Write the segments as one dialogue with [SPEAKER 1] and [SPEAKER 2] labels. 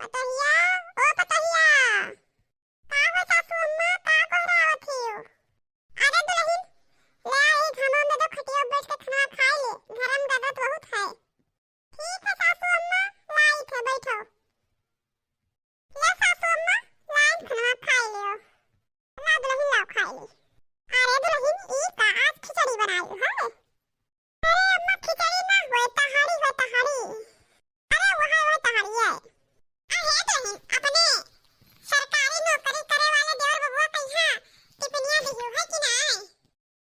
[SPEAKER 1] पतहिया, ओ पतहिया, का हो सासू अम्मा, का कोहरावत हियो? अरे दुल्हन, ले आई घमम दे दो खटिया बैठ के खाना खा ले, गरम गदत बहुत है। ठीक है सासू अम्मा, लाई थे बैठो। ले सासू अम्मा, लाई खाना खा लियो। ला दुल्हन लाओ खा ले। अरे दुल्हन, ई का आज खिचड़ी बनाई है? अरे अम्मा खिचड़ी ना होए तहारी होए तहारी। अरे वहां होए तहारी है। अरे दुल्हन, अपने सरकारी नौकरी करे वाले देवर बबुआ कहिया टिफिनिया दियो है कि ना?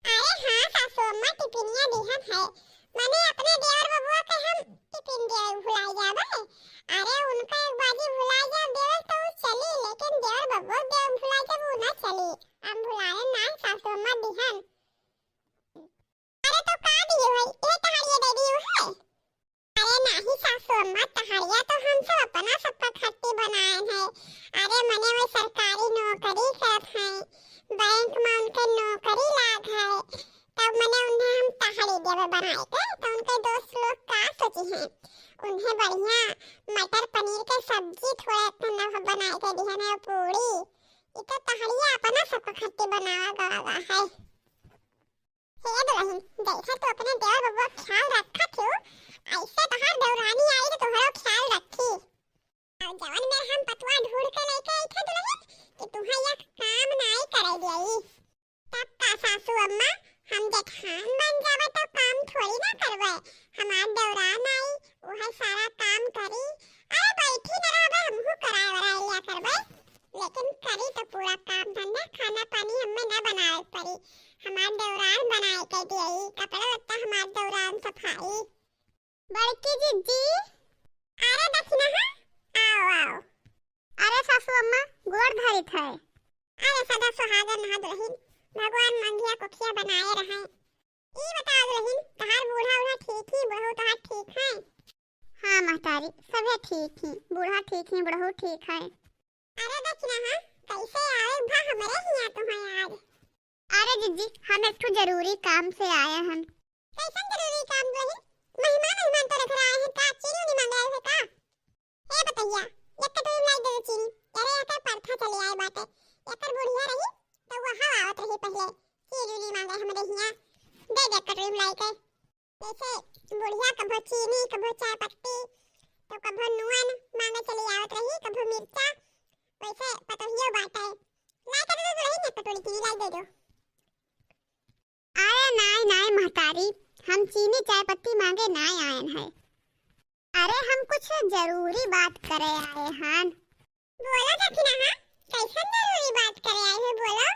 [SPEAKER 1] अरे हां सासू अम्मा टिफिनिया दिहत है। माने अपने देवर बबुआ के हम टिफिन दे भुलाई जाबे। अरे उनका एक बाजी भुलाई जा देवे तो चली, लेकिन देवर बबुआ दे भुलाई जा वो ना चली। हम भुलाए ना सासू अम्मा दिहन। अरे तो का दियो है? ये तहारिया दे दियो है? अरे नहीं सासू अम्मा, तहारिया तो हम सब अपना सबका खट्टी बनाए हैं। अरे मने वो सरकारी नौकरी करत हैं, बैंक में उनके नौकरी लाग है, तब मने उन्हें हम तहारी देवे बनाए थे। तो उनके दोस्त लोग का सोची हैं, उन्हें बढ़िया मटर पनीर के सब्जी थोड़ा इतना बनाए के दिहन है, पूरी। ये तो तहारिया अपना सबका खट्टी बनावा गवा है। हे दुल्हन, देखा तो अपने देवर बबुआ ख्याल रखा थियो, ऐसे तहार देवरानी आई तो तोहरो ख्याल रखी। अब जवन में हम पतवा ढूंढ के लेके आई थे दुल्हन कि तुम्हारा यह काम नहीं करे दियई। तब का सासू अम्मा, हम जेठान बन जावे तो काम थोड़ी ना करवे। हमार देवरान आई, वह सारा काम करी। अरे बैठी न रहबे, हमहु कराए वराए लिया करबे। लेकिन करी तो पूरा काम धंधा, खाना पानी हमें ना बनावे पड़ी। हमार देवरान बनाए के दियई, कपड़ा लत्ता हमार देवरान सफाई। बड़की जीजी, अरे दक्षिणा हां, आओ आओ। अरे सासू अम्मा, गोड़ धरी थे। अरे सदा सुहागन ना दुल्हन, भगवान मंगिया कोठिया बनाए रहे। ई बताओ दुल्हन, तहार बूढ़ा उड़ा ठीक ही, बहू तहार ठीक है? हां महतारी, सभे ठीक ही, बूढ़ा ठीक ही, बहू ठीक है। अरे दक्षिणा हां, कैसे आए भा हमरे हिया तुम्हारे आज? अरे जीजी, हम एक तो जरूरी काम से आए हैं। कैसन जरूरी काम दुल्हन? मेहमान तो रख रहा है का? चीनी नहीं मांग रहे हो का? ए बताइया, एक तो लाई दे चीनी। अरे एकर परथा चली आई बाटे, एकर बुढ़िया रही तो वहां आवत रही पहले, चीनी नहीं मांगे हमरे हिया। दे दे कटोरी लाई के। जैसे बुढ़िया कभो चीनी, कभो चाय पत्ती, तो कभो नून मांगे चली आवत रही, कभो मिर्चा, वैसे पतोहियो बाटे। लाई के दे दो रही, कटोरी चीनी लाई दे दो। अरे नहीं नहीं महतारी, हम चीनी चाय पत्ती मांगे ना आए हैं। अरे हम कुछ जरूरी बात करे आए हैं। बोलो दक्षिणा हां, कैसन जरूरी बात करे आए हो बोलो?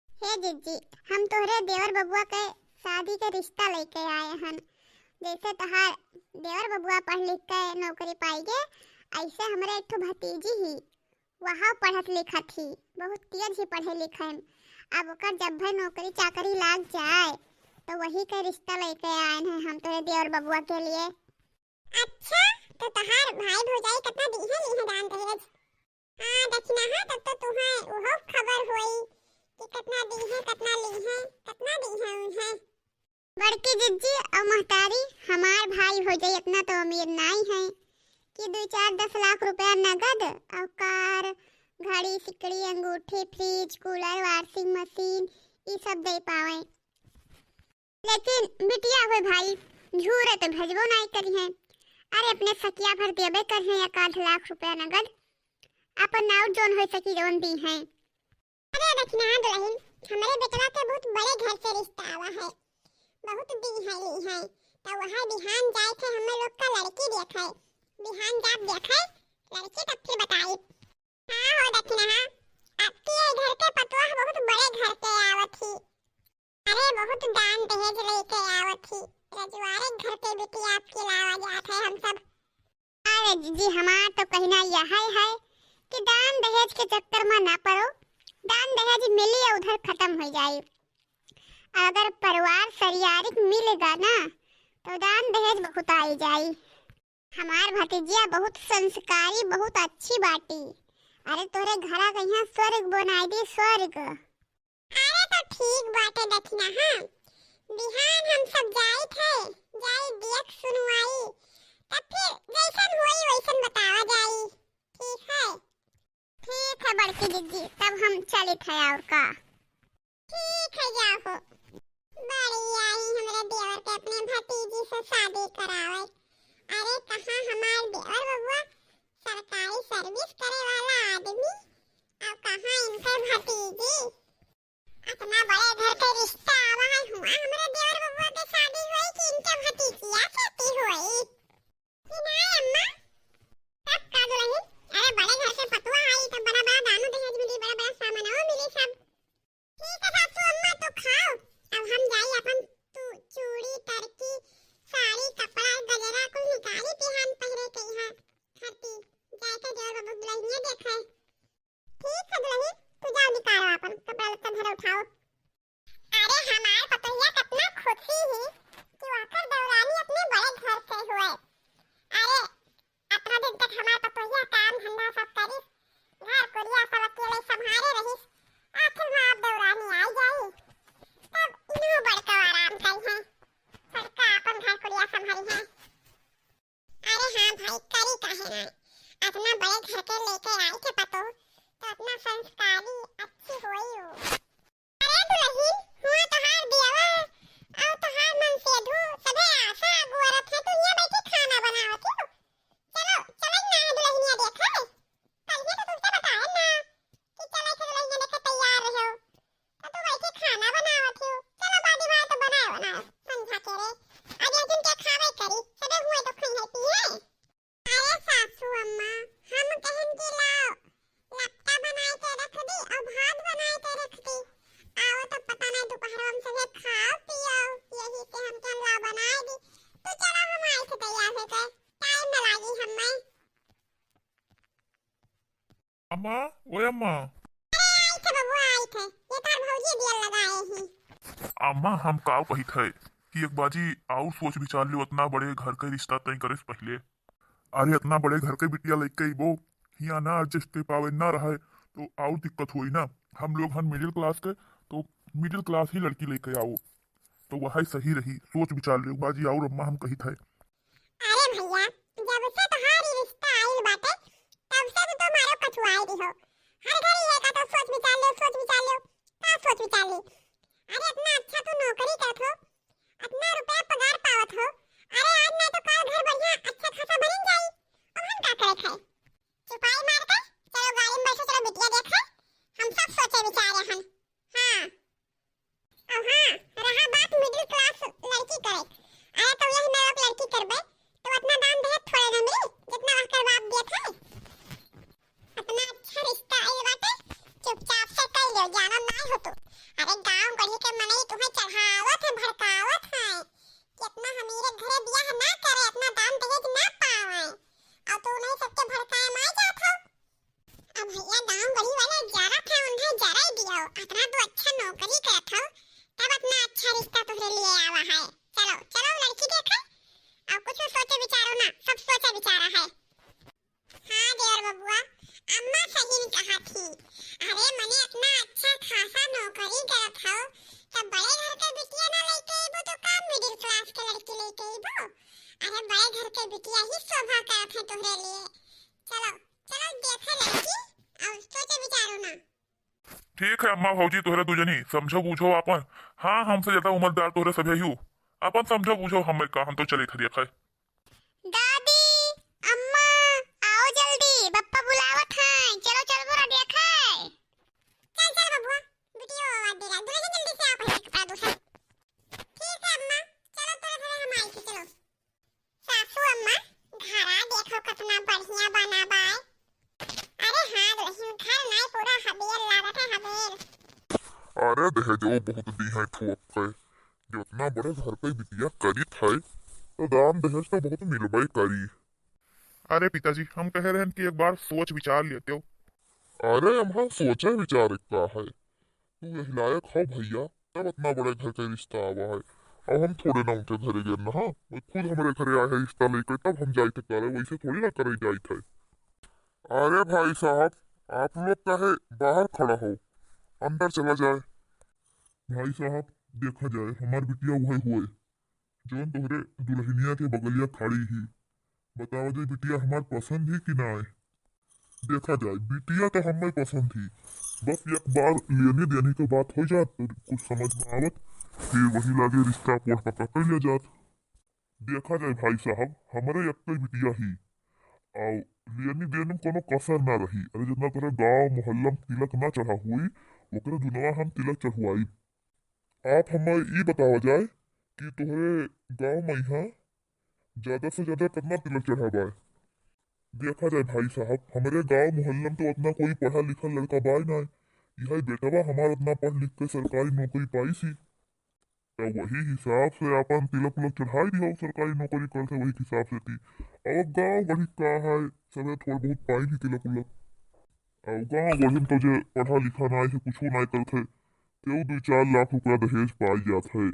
[SPEAKER 1] हे जीजी, हम तोहरे देवर बबुआ के शादी के रिश्ता लेके आए हैं। जैसे तहार देवर बबुआ पढ़ लिख के नौकरी पाएगे, ऐसे हमरे एक ठो भतीजी ही वहां पढ़त लिखत ही, बहुत तेज ही पढ़े लिखे। अब ओकर जब भी नौकरी चाकरी लाग जाए तो वही का रिश्ता लेके आए हैं हम तोरे देवर बबुआ के लिए। अच्छा, तो तहार भाई भौजाई कितना दी है दान दहेज? हां दक्षिणा हां, तब तो तुम्हें ओहो खबर होई कि कितना दी है, कितना ली है, कितना दी है उन्हें। बड़की जीजी और महतारी, हमार भाई भौजाई इतना तो अमीर नहीं है कि 2-4-10 लाख रुपया नगद और कार, घड़ी, सिकड़ी, अंगूठी, फ्रिज, कूलर, वॉशिंग मशीन ये सब दे पावे। लेकिन बिटिया हुए भाई झूरे तो भेजबो नहीं करी है। अरे अपने सकिया भर देबे कर है 1-8 लाख रुपया नगद, अपन नाउ जोन हो सकी जोन दी है। अरे दक्षिणा दुल्हन, हमारे बेटवा के बहुत बड़े घर से रिश्ता आवा है, बहुत दी है ली है, तो वहां बिहान जाए थे हम लोग का लड़की देखे। बिहान जाब देखे लड़की तब फिर बताई। हां हो दक्षिणा हां, आपके घर के पतवा बहुत बड़े घर के आवत थी। अरे बहुत दान दहेज लेके आवत थी, रजवाड़े घर के बेटी आपके लावा जात है हम सब। अरे जीजी, हमार तो कहना यह है कि दान दहेज के चक्कर में ना पड़ो। दान दहेज मिली उधर खत्म हो जाए। अगर परिवार सरियारिक मिलेगा ना तो दान दहेज बहुत आई जाए। हमार भतीजिया बहुत संस्कारी, बहुत अच्छी बाटी। अरे तोरे घरा कहिया स्वर्ग बनाई दी, स्वर्ग। अरे तो ठीक बाटे दक्षिणा हां, बिहान हम सब जाई थे, जाई देख सुनवाई, तब फिर जैसन होई वैसन बतावा जाई। छोटी दीदी, तब हम चले थे और का। ठीक है जाओ। बढ़िया ही हमारे देवर के अपने भतीजी से शादी करावे। अरे कहाँ हमारे देवर बबुआ सरकारी सर्विस करे वाला आदमी, और कहाँ इनके भतीजी। इतना बड़े घर के रिश्ता आवा है हुआ हमारे देवर बबुआ के शादी हुई कि इनके भतीजिया सेती हुई कि नहीं अम्मा? सब का दुल्हन, अरे बड़े घर से पतुआ आई तो बड़ा बड़ा दानो दहेज मिली, बड़ा बड़ा सामान मिली सब। ठीक है सासू अम्मा तो खाओ, अब हम जाई अपन चूड़ी टरकी साड़ी कपड़ा गजरा कुल निकाली पिहान पहरे के यहाँ खती जाए के देवर बाबू दुल्हनिया देखे। ठीक है दुल्हन, तू जाओ निकालो अपन कपड़ा लत्ता धर उठाओ। अरे हमार पतोहिया कितना खुशी है कि आकर दौरानी अपने बड़े घर से हुए। अरे अतना दिन तक हमार पतोहिया काम धंधा सब करी, घर कोरिया सब अकेले संभाले रही, आखिर में आप दौरानी आई जाई तब इन्हों बड़का आराम करी है, बड़का अपन घर कोरिया संभाली है। अरे हाँ भाई करी काहे ना, अपना बड़े घर के लेके आई थे पतो तो अपना संस्कारी अच्छी हुई हो। अरे दुल्हन हुआ तोहार दियावा और तोहार मन से धू सबे आशा गुरत है, तू यहाँ बैठी खाना बनावत हो। चलो चलो ना दुल्हनिया देखे, कल ही तो तुमसे बताया ना कि चले थे दुल्हनिया देखे तैयार रहो, तो तू बैठी खाना बनावत हो। चलो बादी माँ तो बनाओ संझा के रे, आज अर्जुन के खावे करी सबे हुए तो खई है पिए। अरे सासू अम्मा हम कहन के लाओ लट्टा बनाए के रख दी और भात बनाए के रख दी, आओ तो पता नहीं दोपहर हम सभी खाओ पियो, यही से हम क्या ला बनाए दी। तो चलो हम आए थे तैयार होकर, टाइम न लागी हमें।
[SPEAKER 2] अम्मा ओए अम्मा।
[SPEAKER 1] आई थे बबुआ आई थे, ये तार भौजी दिया लगाए ही।
[SPEAKER 2] अम्मा हम का कही थे कि एक बाजी और सोच विचार लियो, उतना बड़े घर के रिश्ता तय करे से पहले। अरे इतना बड़े घर के बिटिया लेके वो यहाँ ना एडजस्ट कर पावे ना रहे तो और दिक्कत हुई ना। हम लोग हम मिडिल क्लास के, तो मिडिल क्लास ही लड़की लेके आओ तो वह सही रही। सोच विचार लियो बाजी और अम्मा हम कही थे।
[SPEAKER 1] अरे भैया जब से तुम्हारी रिश्ता आइल बाटे तब से तो तुम्हारे कछुआई रही हो, हर घड़ी ये का तो सोच विचार लो का सोच विचार ली। अरे इतना अच्छा तू नौकरी करत हो, इतना रुपया पगार पावत हो, अरे आज ना तो कल घर बढ़िया अच्छा खासा बन जाई। अब हम का करे थे चुपाई मार के चलो गाड़ी में बैठो, चलो बिटिया देखे हम सब सोचे विचारे हन। हां अब हां रहा बात मिडिल क्लास लड़की करे, अरे तो यही मैं एक लड़की करबे तो इतना दाम दहेज थोड़े ना मिली जितना उसके बाप दिए थे। इतना अच्छा रिश्ता आइल बाटे चुपचाप से कर लो, जाना नहीं हो तो। अरे गांव गली के मनई तुम्हें चढ़ावत है भड़कावत है कि इतना अमीर घरे बियाह ना करे, इतना दाम दहेज ना पावे, और तू नहीं सबके भड़काए मार जात हो। अब भैया गांव गली वाले जरा थे उन्हें जरा ही दियो, इतना तो अच्छा नौकरी करत हो तब इतना अच्छा रिश्ता तुझे लिए आवा है। चलो चलो लड़की देखे और कुछ सोचे विचारो ना, सब सोचा विचारा है। हाँ देवर बबुआ अम्मा सही नहीं कहा थी। अरे मैंने इतना अच्छा खासा नौकरी करत हो तब बड़े घर के बिटिया ना लेके आइबो तो काम मिडिल क्लास के लड़की लेके आइबो। अरे बड़े घर के बिटिया ही शोभा करत है तुम्हारे लिए। चलो चलो देखे लड़की और सोचे विचारो ना।
[SPEAKER 2] ठीक है अम्मा भौजी तोहरे दुजनी समझो बूझो अपन। हाँ हमसे ज्यादा उम्रदार तोहरे सभी हूँ, अपन समझो बूझो हमें का हम तो चले थे देखे।
[SPEAKER 1] दादी अम्मा आओ जल्दी बप्पा बुलावत है, चलो चलो जरा देखे। चल चल बबुआ वीडियो आवाज दे रहा है, दुल्हन जल्दी से आ पहले कपड़ा दूसरा। ठीक है अम्मा चलो तेरे घरे हम आई थी। चलो सासू अम्मा घरा देखो कितना बढ़िया बना बाय। अरे हाँ दुल्हन घर नहीं पूरा हवेल लागत है हवेल।
[SPEAKER 3] अरे दहेजो बहुत दी है ठोक के, जो इतना बड़े घर पे बिटिया करी थे तो दाम दहेज तो बहुत मिलबई करी।
[SPEAKER 2] अरे पिताजी हम कह रहे हैं कि एक बार सोच विचार लेते हो।
[SPEAKER 3] अरे हम सोचे विचार का है, तू यही लायक हो भैया तब इतना बड़े घर का रिश्ता आवा है। अब हम थोड़े ना उनके घरे गए ना, हाँ वो खुद हमारे घरे आए हैं रिश्ता लेकर तब हम जाए थे करे, वैसे थोड़ी ना करे जाए थे। अरे भाई साहब आप लोग कहे बाहर खड़ा हो, अंदर चला जाए। भाई साहब देखा जाए हमार बिटिया वही हुए जोन तोहरे दुल्हनिया के बगलिया खड़ी ही, बताओ दे बिटिया हमार पसंद ही कि ना है। देखा जाए बिटिया तो हमें पसंद थी, बस एक बार लेने देने के बात हो जात तो कुछ समझ में आवत, फिर वही लागे रिश्ता पोस्ट पक्का कर लिया जात। देखा जाए भाई साहब, हमारे एक बिटिया ही और लेनी देने में कोनो कसर ना रही। अरे जितना तोरे गांव मोहल्ला में तिलक ना चढ़ा हुई ओकरे दुनवा हम तिलक चढ़वाई। आप हमें ये बतावा जाए कि तोहरे गांव में यहाँ ज्यादा से ज्यादा कितना तिलक चढ़ावा है। देखा जाए भाई साहब, हमारे गांव मोहल्ले में तो उतना कोई पढ़ा लिखा लड़का बाई ना है। यह बेटवा हमारा उतना पढ़ लिख के सरकारी नौकरी पाई सी, तो वही हिसाब से अपन तिलक उलक चढ़ाई दिया सरकारी नौकरी करते वही हिसाब से थी। अब गाँव गढ़ी का है, सब थोड़ा बहुत पाई थी तिलक उलक। और गाँव गढ़ी में तो जो पढ़ा लिखा ना है कुछ नहीं करते, तो 2-4 लाख रुपया दहेज पाई जाता है।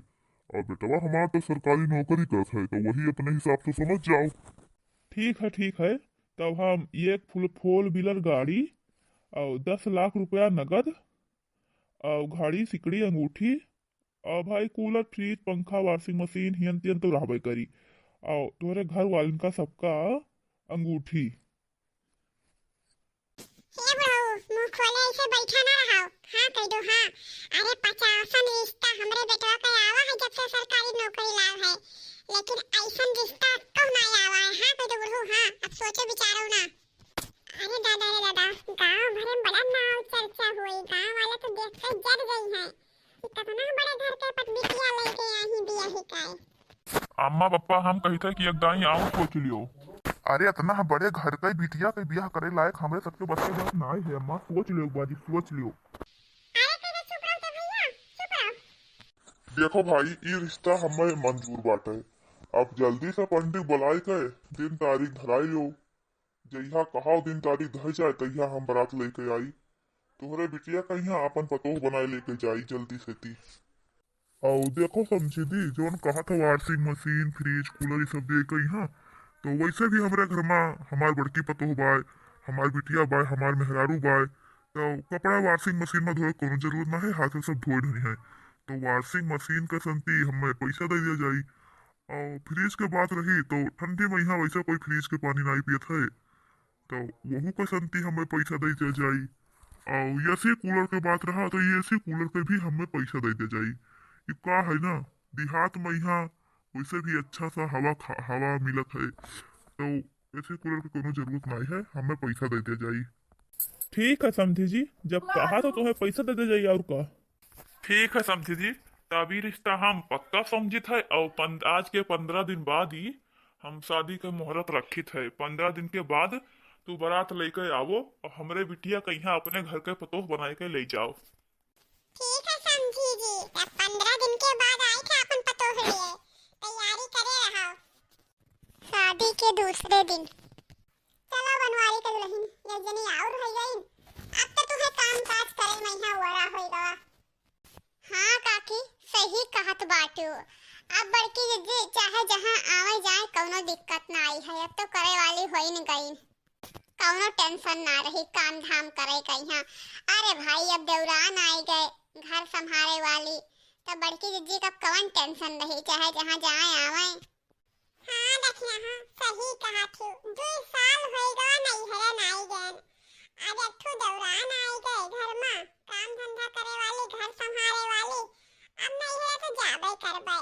[SPEAKER 3] और बेटवा हमारा तो सरकारी नौकरी करता है, तो वही अपने हिसाब से समझ जाओ।
[SPEAKER 2] ठीक है ठीक है, तब हम एक फुल फोर व्हीलर गाड़ी और 10 लाख रुपया नगद और घड़ी सिकड़ी अंगूठी और भाई कूलर फ्रिज पंखा वॉशिंग मशीन हियन तियन तो रहबे करी, और तोहरे घर वालन का सबका अंगूठी।
[SPEAKER 1] हे बहू मुंह खोले ऐसे बैठा ना रहो, हाँ कह दो हाँ। अरे 50 रिश्ता हमरे बेटवा का आवा है जब से सरकारी नौकरी लाव है, लेकिन ऐसा रिश्ता कब ना आवा है। हाँ कह दो बहू हाँ, अब सोचो विचारो ना। अरे दादा रे दादा, गांव भर में बड़ा नाव चर्चा हुई, गांव वाले तो देख के जर गई है। कितना बड़े घर के पटबिटिया लेके आई बिया ही काए।
[SPEAKER 2] अम्मा पापा हम कहते कि एक दाई आओ सोच लियो। अरे इतना बड़े घर का बिटिया के ब्याह करे लायक हमरे सबके बस के बात नहीं है अम्मा, सोच लियो बाजी सोच लियो।
[SPEAKER 1] अरे कहे चुप रहो तो भैया चुप रहो।
[SPEAKER 3] देखो भाई ये रिश्ता हमें मंजूर बाटे। अब जल्दी से पंडित बुलाई के दिन तारीख धराई लो। जहिया कहा दिन तारीख धर जाए तहिया हम बारात लेके आई, तोहरे बिटिया कहिया अपन पतोह बनाए लेके जाई जल्दी से ती। और देखो समझी दी जोन कहा था वॉशिंग मशीन फ्रिज कूलर ये सब दे के यहाँ, तो वैसे भी हमारे घर में हमार बड़की पतोह बाय, हमार बिटिया बाय, हमार मेहरारू बाय, तो कपड़ा वॉशिंग मशीन में धोए कोनो जरूरत ना है, हाथ से सब धोए नहीं है। तो वॉशिंग मशीन के संति हमें पैसा दे दिया जाई। और फ्रिज के बात रही तो ठंडी में यहाँ वैसे कोई फ्रिज के पानी नहीं पियत है, तो वहू के संति हमें पैसा दे दिया जाई। और एसी कूलर के बात रहा तो ये एसी कूलर पे भी हमें पैसा दे दिया जाई। ये का है ना, देहात में यहाँ वैसे भी अच्छा सा हवा मिलत है, तो एसी कूलर की कोनो जरूरत नहीं है, हमें पैसा दे दिया जाई। ठीक है समझी जी, जब कहा तो तुम्हें पैसा दे दिया जाई और का। ठीक है समझी जी, तभी रिश्ता हम पक्का समझित है और आज के 15 दिन बाद ही हम शादी के मुहूर्त रखित है। 15 दिन के बाद तू बारात लेकर आवो और हमरे बिटिया के यहाँ अपने घर के पतोह बनाए के ले जाओ।
[SPEAKER 1] ठीक है समझी जी, तब 15 दिन के बाद आए थे अपन पतोह लिए तैयारी करे रहो। शादी के दूसरे दिन चलो बनवारी के दुल्हन एक जनी और रह गई, अब तो तुम्हें काम काज करे महीना वरा होएगा। हाँ काकी सही कहत बाटू, अब बड़की जिद्दी चाहे जहाँ आवे जाए कोनो दिक्कत ना आई है, अब तो करे वाली होई न गई, कौनो टेंशन ना रही काम धाम करे कहिया। अरे भाई अब देवरान आए गए घर संभाले वाली, तो बड़की जिज्जी का कौन टेंशन रही, चाहे जहाँ जाए आवे। हाँ देखिए हाँ सही कहा थी, 2 साल होएगा नहीं है नाई गए, आज अठू देवरान आए गए घर में काम धंधा करे वाली घर संभाले वाली, अब नहीं है तो जाबे करबे,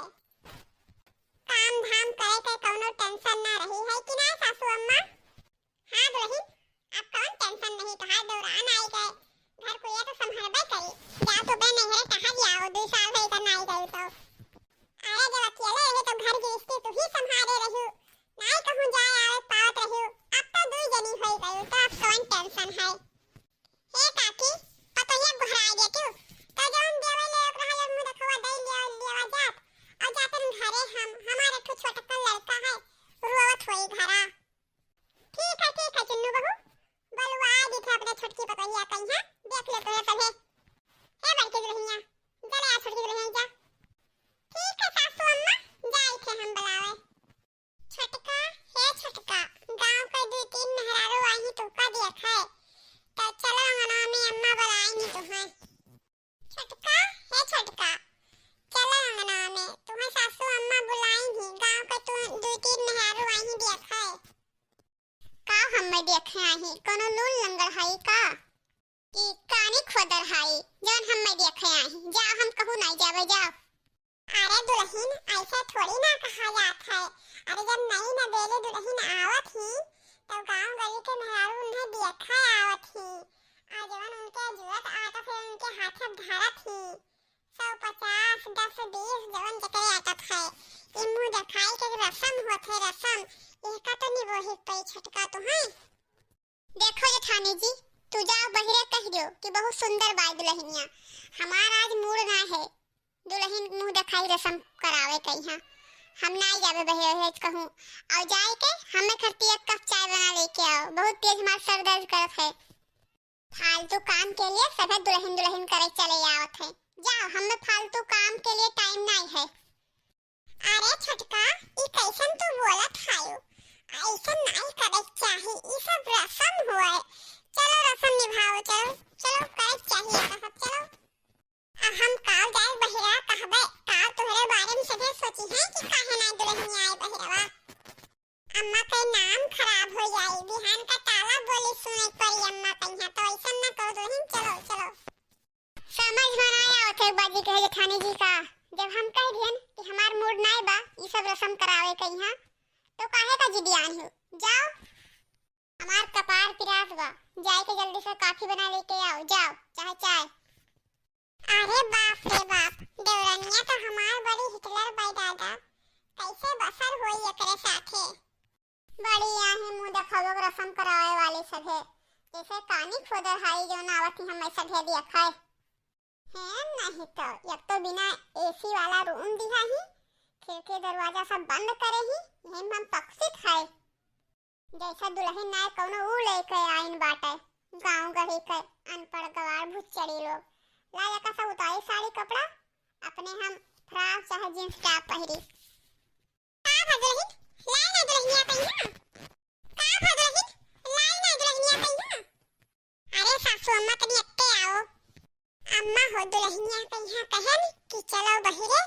[SPEAKER 1] काम धाम करे के कौनो टेंशन ना रही है कि ना सासू अम्मा। हाँ दुल्हन अब कौन टेंशन नहीं, कहा दौरान आए गए घर को ये तो संभालबे करी, जा तो बे नहीं कहा जाओ 2 साल है इधर नहीं गई तो। अरे जब अकेले रहे तो घर गृहस्थी तू ही संभाले रही, नहीं कहूँ जाए आवे पावत रही, अब तो 2 जनी हो गई तो अब कौन टेंशन है। हे काकी पता ये घुराई दे तू तो जोन देवे ले ओकरा ले मुंह देखवा दे लेवा जात और जातन घरे हम हमारे ठो छोटका लड़का है रोवत होई घरा। ठीक है चुन्नू बहू बलवा दी थे अपने छोटकी पतोहिया कहिया देख ले तो है सभे। हे बड़की दुल्हनिया चले आ छोटकी दुल्हनिया जा। ठीक है सासू अम्मा जाई थे हम बुलावे। छोटका हे छोटका गांव के 2-3 मेहरारू आई तो का देख है, हाई का कि कानी खोदर हाई जौन हम मैं देखे आई जाओ हम कहूँ नहीं जावे जाओ। अरे दुल्हन ऐसा थोड़ी ना कहा जात है। अरे जब नई नवेली दुल्हन आवत ही तब गांव गली के मेहरारू उन्हें देखा आवत ही और जवन उनके जुअत आता फिर उनके हाथ में धरत ही 150 10 20 जवन जकरे आटत है। ये मुंह दिखाई के रसम होत है रसम इसका तो निभोही पे छटका तो है। देखो जेठानी जी तू जाओ बहिरे कह दो कि बहुत सुंदर बाई दुल्हनिया हमारा आज मूड ना है दुल्हन मुंह दिखाई रसम करावे कहीं हम ना जावे बहिरे है कहूँ और जाए के हमें खट्टी एक कप चाय बना लेके आओ बहुत तेज हमारा सर दर्द करत है। फालतू काम के लिए सभी दुल्हन करे चले आवत है जाओ हमें फालतू काम के लिए टाइम नहीं है। अरे छटका ई कैसन तू बोलत हायो ऐसा नहीं करे चाहिए ई सब रसम हुआ है। चलो रसम निभाओ चलो चलो करे चाहिए सब चलो। हम काल जाए बहिरा कहबे काल तुम्हारे बारे में सभी सोची है कि काहे ना दुल्हन आए बहिरवा अम्मा के नाम खराब हो जाए बिहान का ताला बोली सुने पड़ी अम्मा कहिया तो ऐसा ना करो दुल्हन चलो चलो। समझ में ना आवत बाजी कहे जेठानी जी का जब हम कह दियन कि हमार मूड नहीं बा ई सब रसम करावे कहिया तो काहे का जिदियान हो जाओ हमार कपार पिरात बा जाए के जल्दी से कॉफी बना लेके आओ जाओ चाहे चाय। अरे बाप रे बाप देवरनिया तो हमार बड़ी हिटलर बाई दादा कैसे बसर होई एकरे साथे बड़ी आहे मुंह देखावे रसम करावे वाली सभे जैसे कानी खोदर हाई जो नावत हम ऐसा ढे देखा है नहीं तो एक तो बिना एसी वाला रूम दिखा ही खिड़की दरवाजा सब बंद करे ही यही हम पक्षित है जैसा दुल्हन ना कौनो ऊ लेके आइन बाटे गांव गही के अनपढ़ गवार भुच्चड़ी लोग लाया का सब उतारी साड़ी कपड़ा अपने हम फ्रॉक चाहे जींस टॉप पहरी का भदुलहिन लाई ना दुल्हनिया कहिया का भदुलहिन लाई ना दुल्हनिया कहिया। अरे सासू अम्मा तनी अत्ते आओ अम्मा हो दुल्हनिया कहिया कहन कि चलो बहिरे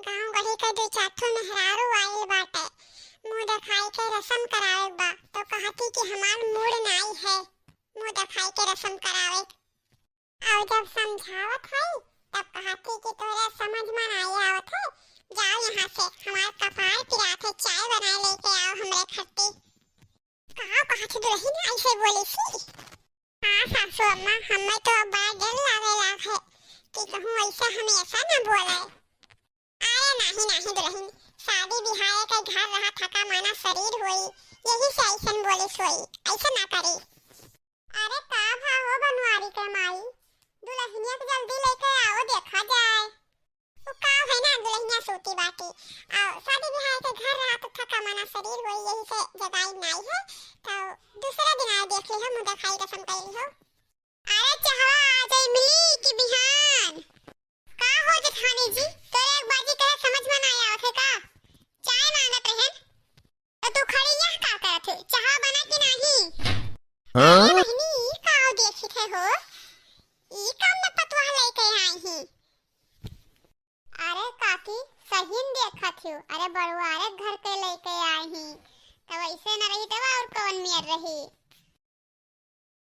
[SPEAKER 1] गांव गही के दो चार ठो मेहरारू आइल बाटे मुंह दिखाई के रसम करावे बा तो कहती कि हमार मूड नहीं है मुंह दिखाई के रसम करावे और जब समझावत है तब कहती कि तोरे समझ में नहीं आवत है जाओ यहाँ से हमार कपार पिरात है चाय बना लेके आओ हमरे खट्टी कहाँ कहती दुल्हन ऐसे बोली सी। हाँ सासू अम्मा हमें तो बड़ा डर लागे लाग है कि कहूँ ऐसा हमेशा न बोले। अरे नहीं नहीं दुल्हन शादी बिहार के घर रहा थका माना शरीर हुई यही से ऐसा बोली सोई ऐसा ना करी। अरे का भाव हो बनवारी के माई दुल्हनिया को जल्दी लेके आओ देखा जाए वो का है ना दुल्हनिया सोती बाटी और शादी बिहार के घर रहा तो थका माना शरीर हुई यही से जगाई नहीं है तो दूसरा दिन आए देख ली हो मुंह दिखाई रसम कर ली हो। अरे चाहवा आ जाए मिली कि बिहान का हो जेठानी जी तोरे एक बाजी करे समझ में ना आवत है का चाय मांगत रहन तो तू खड़ी यहाँ का करत है चाह बना कि नहीं। हां बहनी का देखी थे हो ई काम में पतवा लेके आई ही। अरे काकी सही देखा थी अरे बड़ुआ अरे घर के लेके आई ही तो वैसे न रही तो और कौन मेर रही।